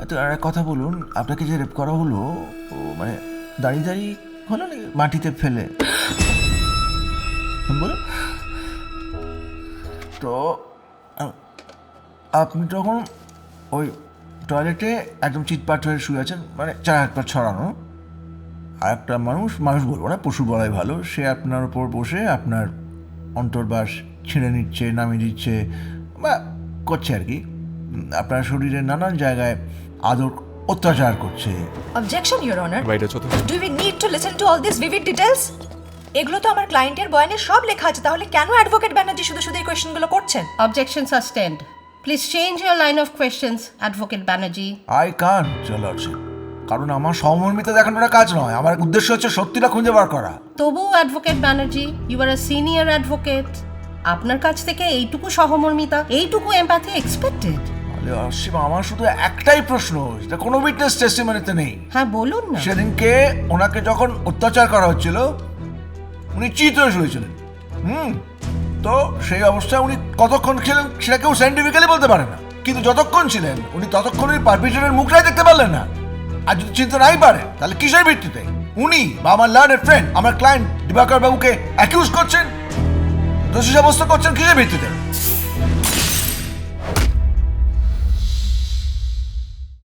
তো আর এক কথা বলুন, আপনাকে যে রেপ করা হলো মানে দাঁড়িয়ে দাঁড়িয়ে হলো না মাটিতে ফেলে? বলুন। তো আপনি তখন ওই টয়লেটে একদম চিৎপাট হয়ে শুয়ে আছেন, মানে চার হাত পা ছড়ানো, আর একটা মানুষ বলবো না, পশু বলাই ভালো, সে আপনার ওপর বসে আপনার অন্তর্বাস ছিঁড়ে নিচ্ছে, নামিয়ে দিচ্ছে বা করছে আর কি, আপনার শরীরের নানান জায়গায় আদর অত্যাচার করছে। Objection your honour. বাইরে চলো। Do we need to listen to all this vivid details? এগুলো তো আমার ক্লায়েন্টের বয়ানে সব লেখা আছে, তাহলে কেন অ্যাডভোকেট ব্যানার্জি শুধু শুধু এই কোয়েশ্চেনগুলো করছেন? Objection sustained. Please change your line of questions, Advocate Banerjee. আই কান চলাচ্ছে, কারণ আমার সহমর্মিতা দেখানোটা কাজ নয়, আমার উদ্দেশ্য হচ্ছে সত্যিটা খুঁজে বার করা। তবু Advocate Banerjee, you are a senior advocate. আপনার কাছ থেকে এইটুকু সহমর্মিতা, এইটুকু এমপ্যাথি এক্সপেক্টেড। আরে অসীম, আমার শুধু একটাই প্রশ্ন, যেটা কোনো উইটনেস টেস্টিমনিতে নেই। হ্যাঁ বলুন না। সেদিনকে ওনাকে যখন অত্যাচার করা হচ্ছিল উনি চিত হয়ে শুয়েছিলেন। তো সেই অবস্থায় উনি কতক্ষণ ছিলেন সেটা কেউ সাইন্টিফিক্যালি বলতে পারে না, কিন্তু যতক্ষণ ছিলেন উনি ততক্ষণ ওই পারপিটরের মুখটাই দেখতে পারলেন না। আর যদি চিনতে নাই পারে তাহলে কিসের ভিত্তিতে উনি বা আমার লার্নের ফ্রেন্ড আমার ক্লায়েন্ট দিবাকর বাবুকে অ্যাকিউজ করছেন, দোষী সাব্যস্ত করছেন কিসের ভিত্তিতে?